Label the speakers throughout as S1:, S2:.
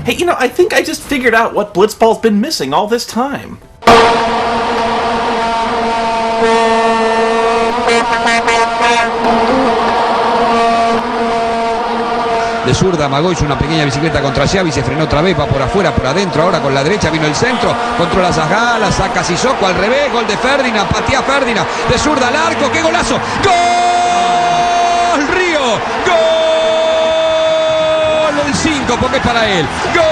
S1: Hey, I think I just figured out what Blitzball's been missing all this time.
S2: De zurda, Magó hizo una pequeña bicicleta contra Xavi, se frenó otra vez, va por afuera, por adentro, ahora con la derecha vino el centro, controla Zagal, la saca Sissoko al revés, gol de Ferdinand, patea Ferdinand, de zurda al arco, ¡qué golazo! ¡Gol! ¡Río! ¡Gol! El 5, porque es para él. ¡Gol!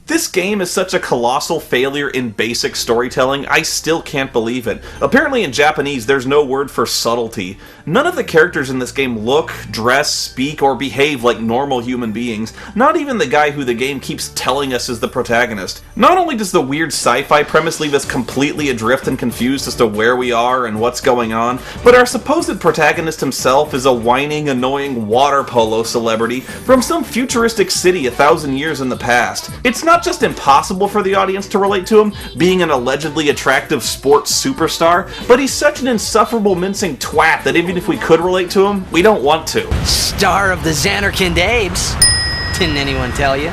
S1: This game is such a colossal failure in basic storytelling, I still can't believe it. Apparently in Japanese, there's no word for subtlety. None of the characters in this game look, dress, speak, or behave like normal human beings, not even the guy who the game keeps telling us is the protagonist. Not only does the weird sci-fi premise leave us completely adrift and confused as to where we are and what's going on, but our supposed protagonist himself is a whining, annoying water polo celebrity from some futuristic city 1,000 years in the past. It's not just impossible for the audience to relate to him, being an allegedly attractive sports superstar, but he's such an insufferable mincing twat that even if we could relate to him, we don't want to.
S3: Star of the Xanarkand Apes. Didn't anyone tell you?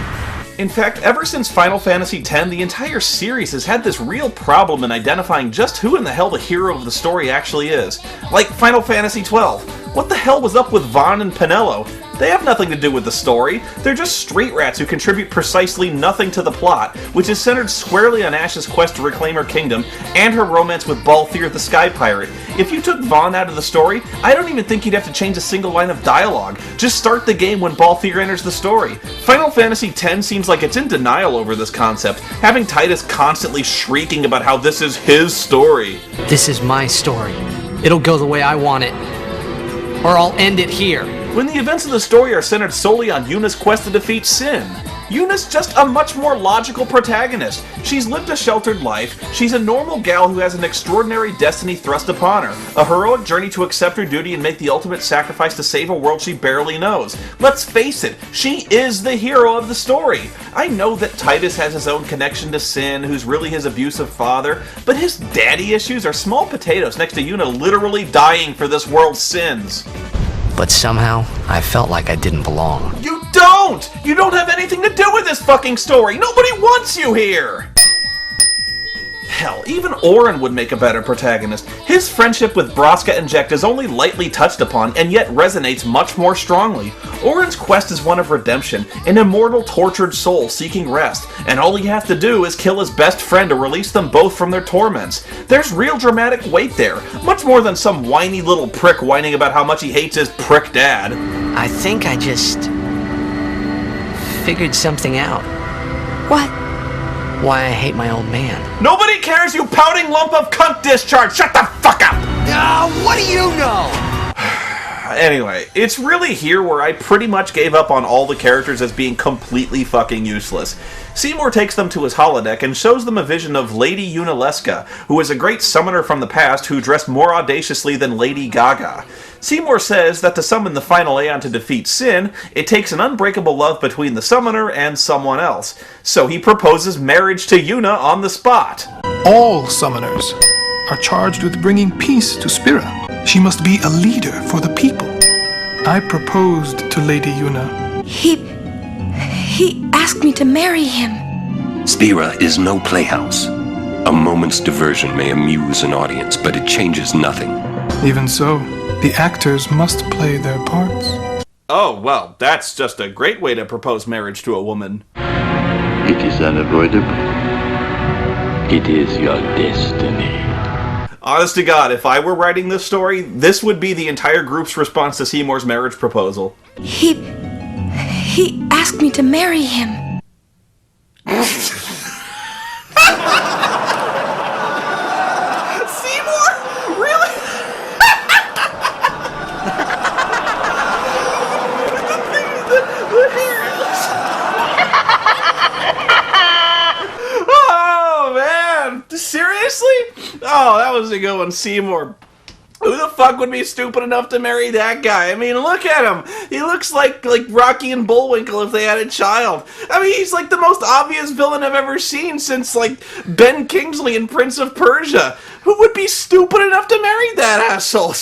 S1: In fact, ever since Final Fantasy X, the entire series has had this real problem in identifying just who in the hell the hero of the story actually is. Like Final Fantasy XII. What the hell was up with Vaughn and Penelo? They have nothing to do with the story. They're just street rats who contribute precisely nothing to the plot, which is centered squarely on Ash's quest to reclaim her kingdom and her romance with Balthier the Sky Pirate. If you took Vaughn out of the story, I don't even think you'd have to change a single line of dialogue. Just start the game when Balthier enters the story. Final Fantasy X seems like it's in denial over this concept, having Tidus constantly shrieking about how this is his story.
S3: This is my story. It'll go the way I want it. Or I'll end it here.
S1: When the events of the story are centered solely on Yuna's quest to defeat Sin. Yuna's just a much more logical protagonist. She's lived a sheltered life, she's a normal gal who has an extraordinary destiny thrust upon her, a heroic journey to accept her duty and make the ultimate sacrifice to save a world she barely knows. Let's face it, she is the hero of the story. I know that Tidus has his own connection to Sin, who's really his abusive father, but his daddy issues are small potatoes next to Yuna literally dying for this world's sins.
S3: But somehow, I felt like I didn't belong.
S1: You don't! You don't have anything to do with this fucking story! Nobody wants you here! Hell, even Auron would make a better protagonist. His friendship with Braska and Jekt is only lightly touched upon, and yet resonates much more strongly. Auron's quest is one of redemption, an immortal tortured soul seeking rest, and all he has to do is kill his best friend to release them both from their torments. There's real dramatic weight there, much more than some whiny little prick whining about how much he hates his prick dad.
S3: I think I just figured something out.
S4: What?
S3: Why I hate my old man.
S1: Nobody cares, you pouting lump of cunt discharge! Shut the fuck up!
S3: What do you know?
S1: Anyway, it's really here where I pretty much gave up on all the characters as being completely fucking useless. Seymour takes them to his holodeck and shows them a vision of Lady Yunalesca, who is a great summoner from the past who dressed more audaciously than Lady Gaga. Seymour says that to summon the final Aeon to defeat Sin, it takes an unbreakable love between the summoner and someone else. So he proposes marriage to Yuna on the spot.
S5: All summoners are charged with bringing peace to Spira. She must be a leader for the people. I proposed to Lady Yuna.
S4: He asked me to marry him.
S6: Spira is no playhouse. A moment's diversion may amuse an audience, but it changes nothing.
S5: Even so, the actors must play their parts.
S1: Oh, well, that's just a great way to propose marriage to a woman.
S7: It is unavoidable. It is your destiny.
S1: Honest to God, if I were writing this story, this would be the entire group's response to Seymour's marriage proposal.
S4: He asked me to marry him.
S1: Seymour? Oh, that was a good one, Seymour. Who the fuck would be stupid enough to marry that guy? I mean, look at him. He looks like Rocky and Bullwinkle if they had a child. I mean, he's like the most obvious villain I've ever seen since, like, Ben Kingsley in Prince of Persia. Who would be stupid enough to marry that asshole?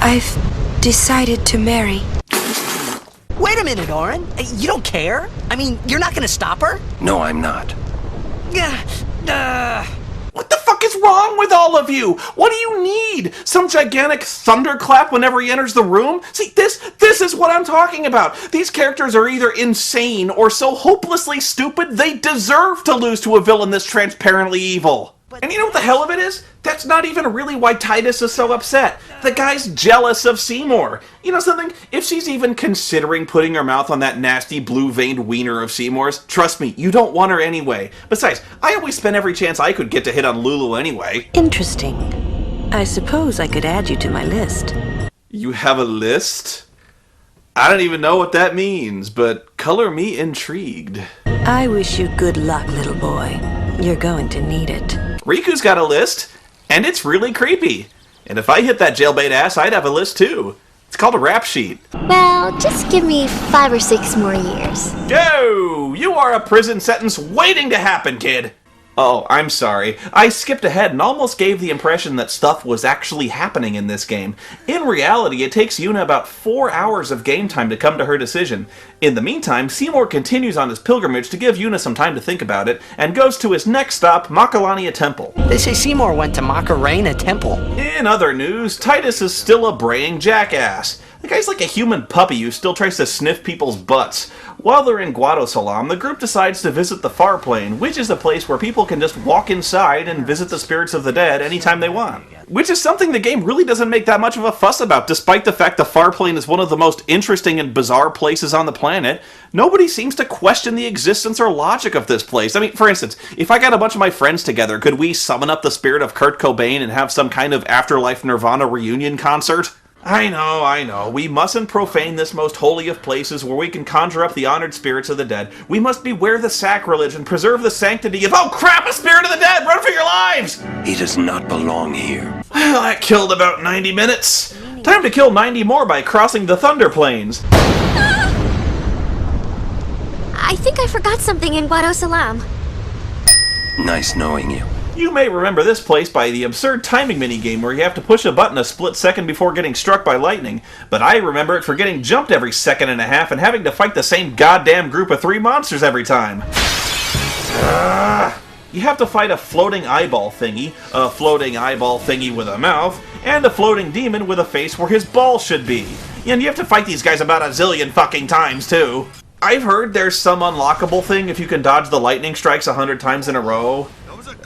S4: I've decided to marry.
S8: Wait a minute, Oren. You don't care? I mean, you're not gonna stop her?
S6: No, I'm not.
S1: What the fuck is wrong with all of you? What do you need? Some gigantic thunderclap whenever he enters the room? See, this is what I'm talking about. These characters are either insane or so hopelessly stupid they deserve to lose to a villain this transparently evil. And you know what the hell of it is? That's not even really why Titus is so upset. The guy's jealous of Seymour. You know something? If she's even considering putting her mouth on that nasty blue-veined wiener of Seymour's, trust me, you don't want her anyway. Besides, I always spend every chance I could get to hit on Lulu anyway.
S9: Interesting. I suppose I could add you to my list.
S1: You have a list? I don't even know what that means, but color me intrigued.
S9: I wish you good luck, little boy. You're going to need it.
S1: Riku's got a list, and it's really creepy. And if I hit that jailbait ass, I'd have a list too. It's called a rap sheet.
S10: Well, just give me 5 or 6 more years.
S1: Joe, you are a prison sentence waiting to happen, kid. Oh, I'm sorry. I skipped ahead and almost gave the impression that stuff was actually happening in this game. In reality, it takes Yuna about 4 hours of game time to come to her decision. In the meantime, Seymour continues on his pilgrimage to give Yuna some time to think about it, and goes to his next stop, Makalania Temple.
S8: They say Seymour went to Macarena Temple.
S1: In other news, Titus is still a braying jackass. The guy's like a human puppy who still tries to sniff people's butts. While they're in Guadosalam, the group decides to visit the Far Plane, which is a place where people can just walk inside and visit the spirits of the dead anytime they want. Which is something the game really doesn't make that much of a fuss about, despite the fact the Far Plane is one of the most interesting and bizarre places on the planet. Nobody seems to question the existence or logic of this place. I mean, for instance, if I got a bunch of my friends together, could we summon up the spirit of Kurt Cobain and have some kind of afterlife Nirvana reunion concert? I know. We mustn't profane this most holy of places where we can conjure up the honored spirits of the dead. We must beware the sacrilege and preserve the sanctity of— oh crap, a spirit of the dead! Run for your lives!
S6: He does not belong here.
S1: Well, that killed about 90 minutes. Time to kill 90 more by crossing the Thunder Plains.
S10: I think I forgot something in Guadosalam.
S6: Nice knowing you.
S1: You may remember this place by the absurd timing minigame where you have to push a button a split second before getting struck by lightning, but I remember it for getting jumped every second and a half and having to fight the same goddamn group of 3 monsters every time. You have to fight a floating eyeball thingy with a mouth, and a floating demon with a face where his ball should be. And you have to fight these guys about a zillion fucking times, too. I've heard there's some unlockable thing if you can dodge the lightning strikes 100 times in a row.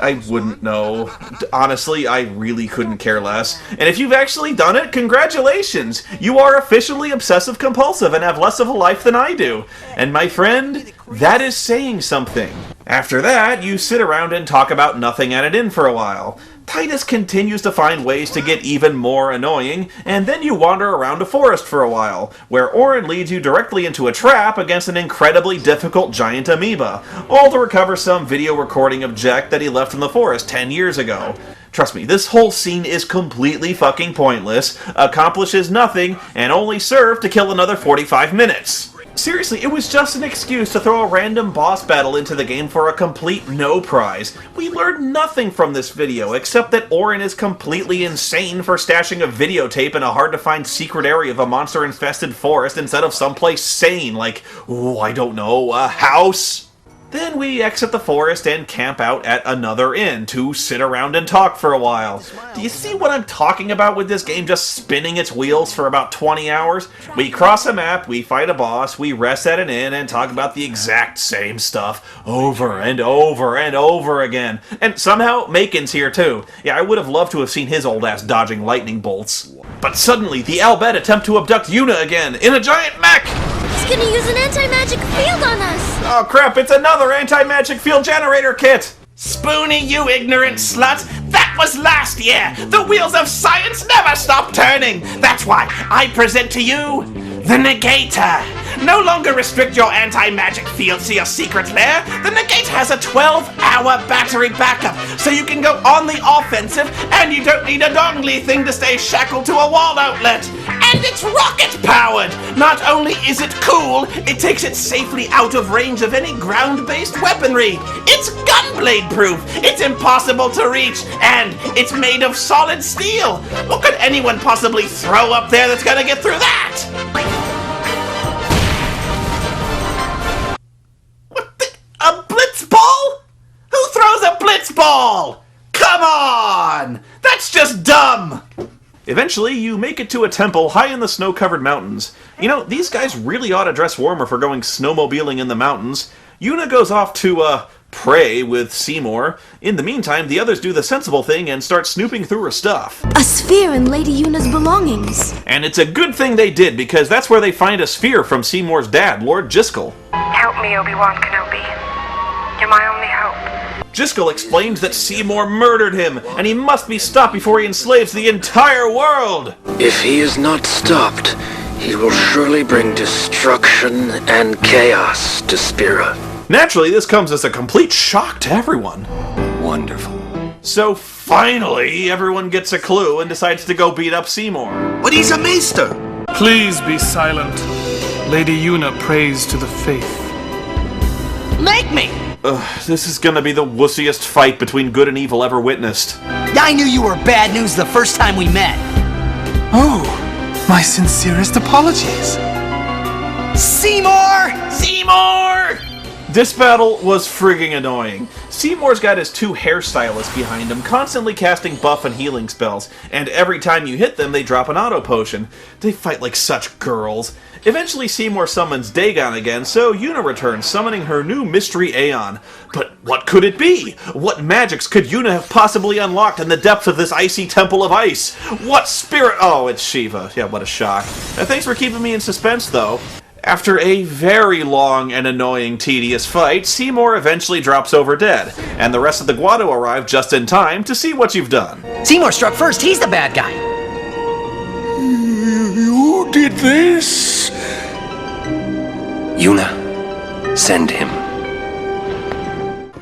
S1: I wouldn't know. Honestly, I really couldn't care less. And if you've actually done it, congratulations! You are officially obsessive-compulsive and have less of a life than I do. And my friend, that is saying something. After that, you sit around and talk about nothing at it in for a while. Titus continues to find ways to get even more annoying, and then you wander around a forest for a while, where Orin leads you directly into a trap against an incredibly difficult giant amoeba, all to recover some video recording of Jack that he left in the forest 10 years ago. Trust me, this whole scene is completely fucking pointless, accomplishes nothing, and only served to kill another 45 minutes. Seriously, it was just an excuse to throw a random boss battle into the game for a complete no prize. We learned nothing from this video, except that Orin is completely insane for stashing a videotape in a hard-to-find secret area of a monster-infested forest instead of someplace sane, like, oh, I don't know, a house? Then we exit the forest and camp out at another inn to sit around and talk for a while. Do you see what I'm talking about with this game just spinning its wheels for about 20 hours? We cross a map, we fight a boss, we rest at an inn and talk about the exact same stuff over and over and over again. And somehow, Makin's here too. Yeah, I would have loved to have seen his old ass dodging lightning bolts. But suddenly, the Albed attempt to abduct Yuna again, in a giant mech!
S10: He's gonna use an anti-magic field on us!
S1: Oh crap, it's another anti-magic field generator kit! Spoony, you ignorant slut! That was last year! The wheels of science never stop turning! That's why I present to you the Negator! No longer restrict your anti-magic fields to your secret lair! The Negator has a 12-hour battery backup, so you can go on the offensive, and you don't need a dongly thing to stay shackled to a wall outlet. And it's rocket-powered! Not only is it cool, it takes it safely out of range of any ground-based weaponry. It's gunblade-proof, it's impossible to reach, and it's made of solid steel. What could anyone possibly throw up there that's gonna get through that? A blitzball? Who throws a blitzball? Come on! That's just dumb! Eventually, you make it to a temple high in the snow-covered mountains. You know, these guys really ought to dress warmer for going snowmobiling in the mountains. Yuna goes off to, pray with Seymour. In the meantime, the others do the sensible thing and start snooping through her stuff.
S10: A sphere in Lady Yuna's belongings.
S1: And it's a good thing they did, because that's where they find a sphere from Seymour's dad, Lord Jiskel.
S11: Help me, Obi-Wan Kenobi. You're my only hope.
S1: Jiskel explains that Seymour murdered him, and he must be stopped before he enslaves the entire world!
S12: If he is not stopped, he will surely bring destruction and chaos to Spira.
S1: Naturally, this comes as a complete shock to everyone.
S6: Wonderful.
S1: So finally, everyone gets a clue and decides to go beat up Seymour.
S13: But he's a maester!
S5: Please be silent. Lady Yuna prays to the faith.
S8: Make me!
S1: Ugh, this is gonna be the wussiest fight between good and evil ever witnessed.
S8: I knew you were bad news the first time we met.
S5: Oh, my sincerest apologies.
S8: Seymour!
S1: Seymour! This battle was frigging annoying. Seymour's got his two hairstylists behind him, constantly casting buff and healing spells, and every time you hit them, they drop an auto potion. They fight like such girls. Eventually, Seymour summons Dagon again, so Yuna returns, summoning her new mystery Aeon. But what could it be? What magics could Yuna have possibly unlocked in the depths of this icy temple of ice? What spirit— oh, it's Shiva. Yeah, what a shock. Thanks for keeping me in suspense, though. After a very long and annoying, tedious fight, Seymour eventually drops over dead, and the rest of the Guado arrive just in time to see what you've done.
S8: Seymour struck first, he's the bad guy.
S13: You did this?
S6: Yuna, send him.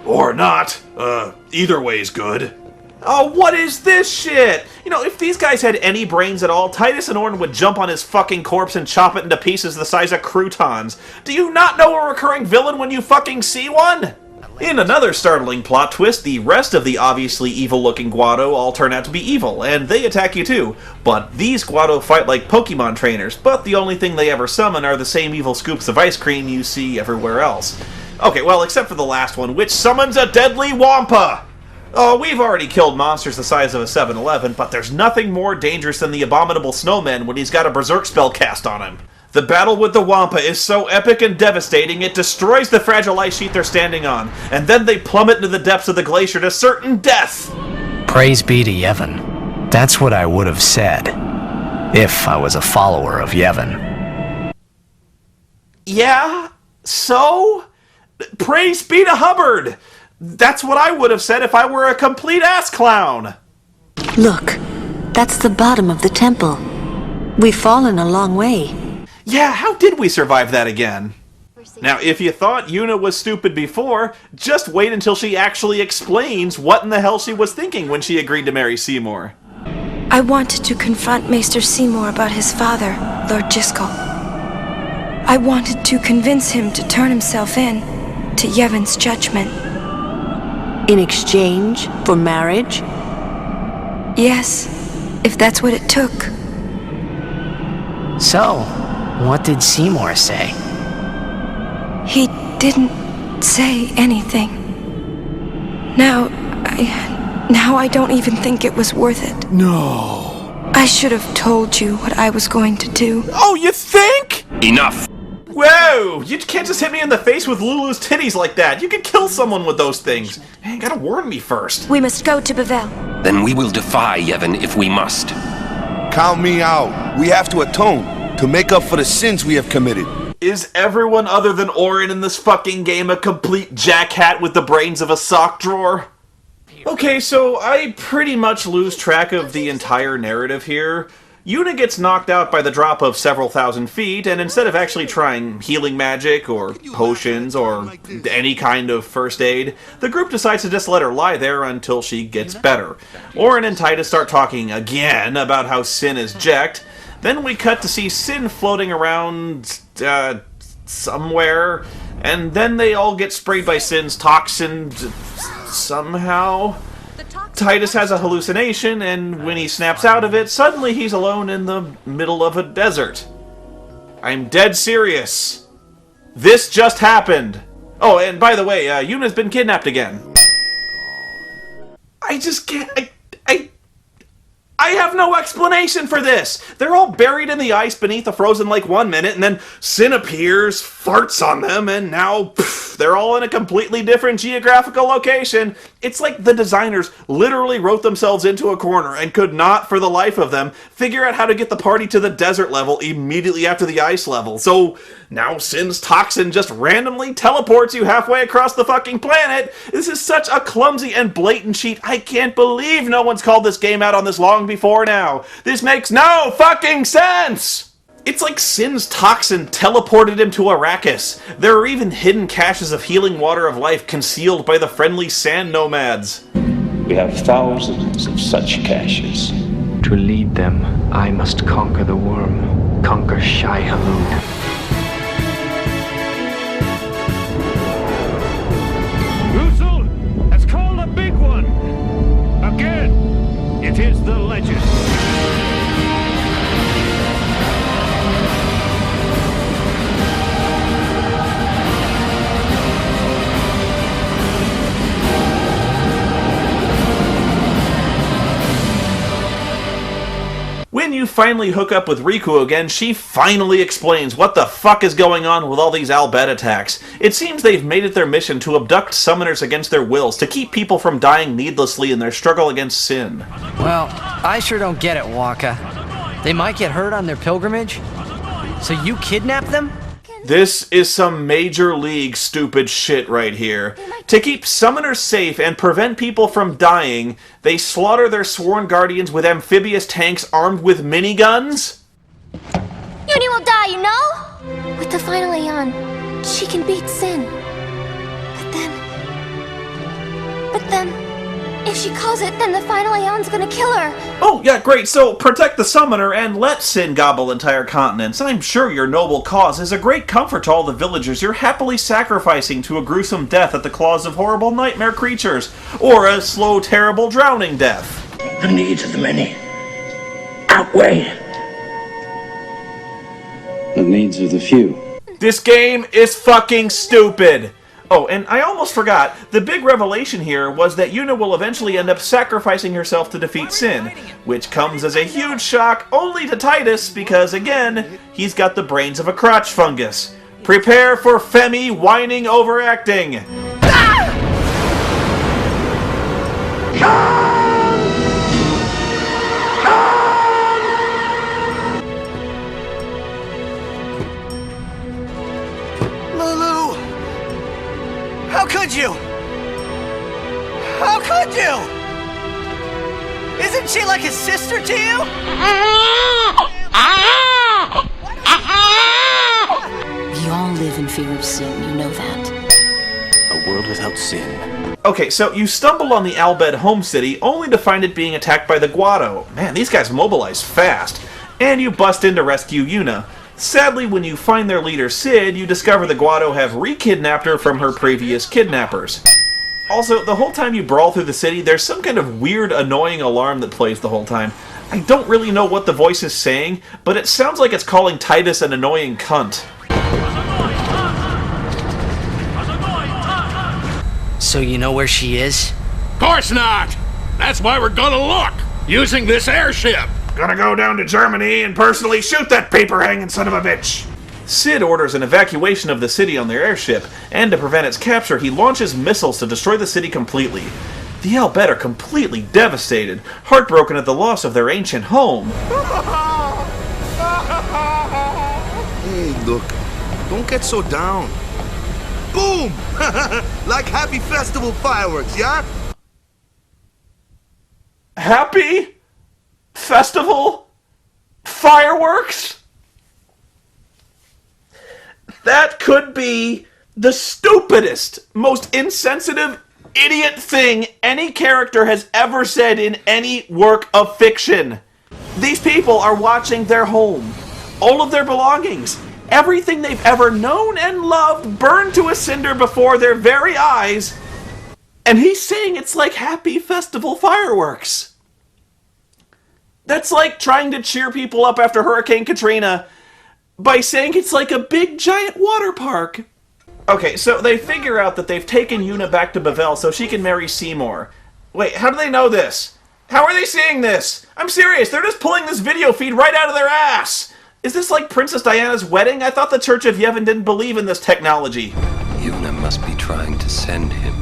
S1: Or not. Either way's good. Oh, what is this shit? You know, if these guys had any brains at all, Titus and Orn would jump on his fucking corpse and chop it into pieces the size of croutons. Do you not know a recurring villain when you fucking see one? In another startling plot twist, the rest of the obviously evil-looking Guado all turn out to be evil, and they attack you too. But these Guado fight like Pokemon trainers, but the only thing they ever summon are the same evil scoops of ice cream you see everywhere else. Okay, well, except for the last one, which summons a deadly Wampa! Oh, we've already killed monsters the size of a 7-Eleven, but there's nothing more dangerous than the abominable snowman when he's got a berserk spell cast on him. The battle with the Wampa is so epic and devastating, it destroys the fragile ice sheet they're standing on, and then they plummet into the depths of the glacier to certain death!
S14: Praise be to Yevon. That's what I would have said, if I was a follower of Yevon.
S1: Yeah? So? Praise be to Hubbard! That's what I would have said if I were a complete ass clown!
S9: Look, that's the bottom of the temple. We've fallen a long way.
S1: Yeah, how did we survive that again? Now, if you thought Yuna was stupid before, just wait until she actually explains what in the hell she was thinking when she agreed to marry Seymour.
S4: I wanted to confront Maester Seymour about his father, Lord Jiskel. I wanted to convince him to turn himself in to Yevon's judgment.
S9: In exchange for marriage?
S4: Yes, if that's what it took.
S14: So, what did Seymour say?
S4: He didn't say anything. Now I don't even think it was worth it.
S13: No.
S4: I should have told you what I was going to do.
S1: Oh, you think?
S6: Enough!
S1: Whoa! You can't just hit me in the face with Lulu's titties like that. You could kill someone with those things. Hey, you gotta warn me first.
S4: We must go to Bevel.
S6: Then we will defy Yevon if we must.
S13: Count me out. We have to atone to make up for the sins we have committed.
S1: Is everyone other than Orin in this fucking game a complete jackhat with the brains of a sock drawer? Okay, so I pretty much lose track of the entire narrative here. Yuna gets knocked out by the drop of several thousand feet, and instead of actually trying healing magic, or potions, or any kind of first aid, the group decides to just let her lie there until she gets better. Orin and Titus start talking again about how Sin is jacked. Then we cut to see Sin floating around, somewhere, and then they all get sprayed by Sin's toxin somehow. Titus has a hallucination, and when he snaps out of it, suddenly he's alone in the middle of a desert. I'm dead serious. This just happened. Oh, and by the way, Yuna's been kidnapped again. I just can't... I have no explanation for this! They're all buried in the ice beneath a frozen lake 1 minute, and then Sin appears, farts on them, and now they're all in a completely different geographical location. It's like the designers literally wrote themselves into a corner and could not, for the life of them, figure out how to get the party to the desert level immediately after the ice level. So now Sin's toxin just randomly teleports you halfway across the fucking planet. This is such a clumsy and blatant cheat. I can't believe no one's called this game out on this long before now. This makes no fucking sense! It's like Sin's toxin teleported him to Arrakis. There are even hidden caches of healing water of life concealed by the friendly sand nomads.
S7: We have thousands of such caches.
S15: To lead them, I must conquer the worm, conquer Shai Hulud.
S16: Usul has called a big one. Again, it is the legend.
S1: When you finally hook up with Riku again, she finally explains what the fuck is going on with all these Al Bhed attacks. It seems they've made it their mission to abduct summoners against their wills, to keep people from dying needlessly in their struggle against sin.
S8: Well, I sure don't get it, Waka. They might get hurt on their pilgrimage? So you kidnap them?
S1: This is some major league stupid shit right here. To keep summoners safe and prevent people from dying, they slaughter their sworn guardians with amphibious tanks armed with miniguns?
S10: Yuni will die, you know? With the final Aeon, she can beat Sin. But then, if she calls it, then the final Aeon's gonna kill her.
S1: Oh, yeah, great. So, protect the summoner and let Sin gobble entire continents. I'm sure your noble cause is a great comfort to all the villagers you're happily sacrificing to a gruesome death at the claws of horrible nightmare creatures, or a slow, terrible drowning death.
S12: The needs of the many outweigh
S7: The needs of the few.
S1: This game is fucking stupid! Oh, and I almost forgot, the big revelation here was that Yuna will eventually end up sacrificing herself to defeat Sin, which comes as a huge shock only to Titus because, again, he's got the brains of a crotch fungus. Prepare for Femi whining overacting!
S8: How could you? How could you? Isn't she like a sister to you?
S17: We all live in fear of sin, you know that.
S7: A world without sin.
S1: Okay, so you stumble on the Al Bhed home city only to find it being attacked by the Guado. Man, these guys mobilize fast. And you bust in to rescue Yuna. Sadly, when you find their leader, Sid, you discover the Guado have re-kidnapped her from her previous kidnappers. Also, the whole time you brawl through the city, there's some kind of weird, annoying alarm that plays the whole time. I don't really know what the voice is saying, but it sounds like it's calling Titus an annoying cunt.
S8: So you know where she is?
S16: Course not! That's why we're gonna look! Using this airship!
S1: Gonna go down to Germany and personally shoot that paper-hanging son of a bitch! Sid orders an evacuation of the city on their airship, and to prevent its capture, he launches missiles to destroy the city completely. The Al Bhed are completely devastated, heartbroken at the loss of their ancient home.
S13: Hey, look, don't get so down. Boom! Like happy festival fireworks, yeah?
S1: Happy? Festival? Fireworks? That could be the stupidest, most insensitive, idiot thing any character has ever said in any work of fiction. These people are watching their home, all of their belongings, everything they've ever known and loved burned to a cinder before their very eyes, and he's saying it's like happy festival fireworks. That's like trying to cheer people up after Hurricane Katrina by saying it's like a big giant water park. Okay, so they figure out that they've taken Yuna back to Bavel so she can marry Seymour. Wait, how do they know this? How are they seeing this? I'm serious, they're just pulling this video feed right out of their ass! Is this like Princess Diana's wedding? I thought the Church of Yevon didn't believe in this technology.
S6: Yuna must be trying to send him.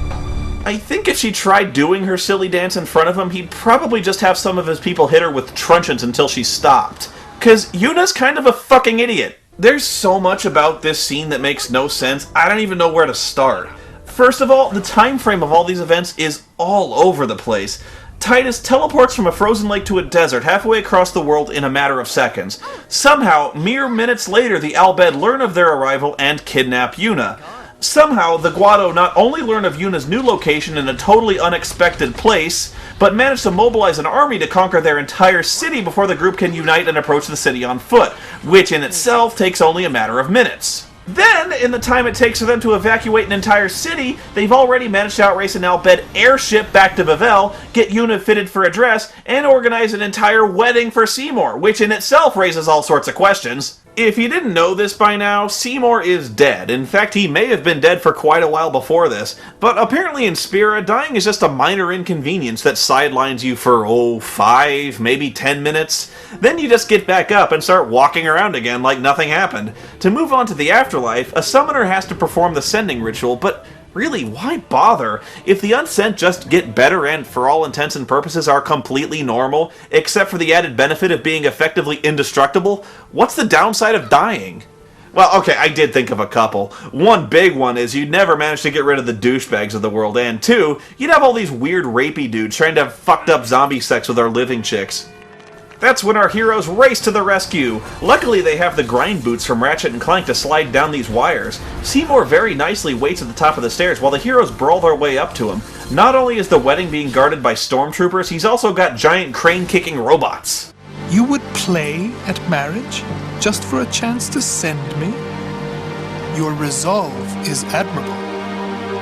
S1: I think if she tried doing her silly dance in front of him, he'd probably just have some of his people hit her with truncheons until she stopped. 'Cause Yuna's kind of a fucking idiot. There's so much about this scene that makes no sense, I don't even know where to start. First of all, the time frame of all these events is all over the place. Titus teleports from a frozen lake to a desert halfway across the world in a matter of seconds. Somehow, mere minutes later, the Albed learn of their arrival and kidnap Yuna. Somehow, the Guado not only learn of Yuna's new location in a totally unexpected place, but manage to mobilize an army to conquer their entire city before the group can unite and approach the city on foot, which in itself takes only a matter of minutes. Then, in the time it takes for them to evacuate an entire city, they've already managed to outrace an Albed airship back to Bavel, get Yuna fitted for a dress, and organize an entire wedding for Seymour, which in itself raises all sorts of questions. If you didn't know this by now, Seymour is dead. In fact, he may have been dead for quite a while before this, but apparently in Spira, dying is just a minor inconvenience that sidelines you for, 5, maybe 10 minutes. Then you just get back up and start walking around again like nothing happened. To move on to the afterlife, a summoner has to perform the sending ritual, but really, why bother? If the unsent just get better and, for all intents and purposes, are completely normal, except for the added benefit of being effectively indestructible, what's the downside of dying? Well, okay, I did think of a couple. One big one is you'd never manage to get rid of the douchebags of the world, and two, you'd have all these weird rapey dudes trying to have fucked up zombie sex with our living chicks. That's when our heroes race to the rescue. Luckily, they have the grind boots from Ratchet and Clank to slide down these wires. Seymour very nicely waits at the top of the stairs while the heroes brawl their way up to him. Not only is the wedding being guarded by stormtroopers, he's also got giant crane-kicking robots.
S5: You would play at marriage just for a chance to send me? Your resolve is admirable.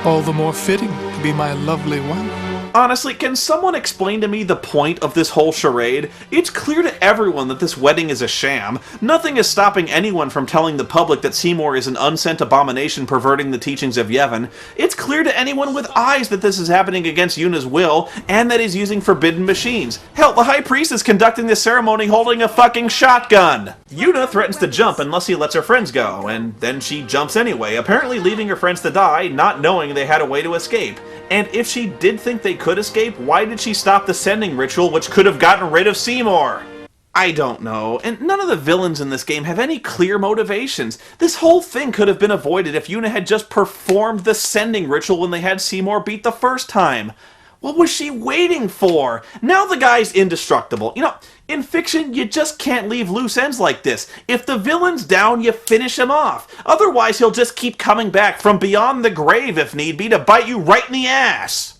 S5: All the more fitting to be my lovely wife.
S1: Honestly, can someone explain to me the point of this whole charade? It's clear to everyone that this wedding is a sham. Nothing is stopping anyone from telling the public that Seymour is an unsent abomination perverting the teachings of Yevon. It's clear to anyone with eyes that this is happening against Yuna's will, and that he's using forbidden machines. Hell, the High Priest is conducting this ceremony holding a fucking shotgun! Yuna threatens to jump unless he lets her friends go, and then she jumps anyway, apparently leaving her friends to die, not knowing they had a way to escape. And if she did think they could escape, why did she stop the sending ritual which could have gotten rid of Seymour? I don't know, and none of the villains in this game have any clear motivations. This whole thing could have been avoided if Yuna had just performed the sending ritual when they had Seymour beat the first time. What was she waiting for? Now the guy's indestructible. You know, in fiction, you just can't leave loose ends like this. If the villain's down, you finish him off. Otherwise, he'll just keep coming back from beyond the grave, if need be, to bite you right in the ass.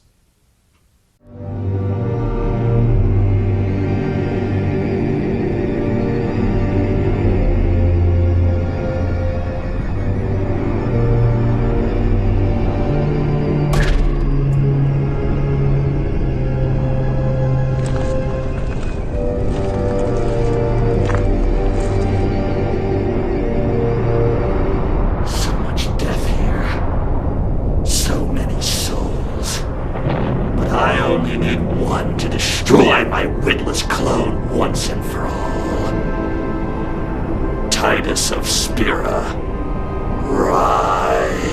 S6: Titus of Spira, rise.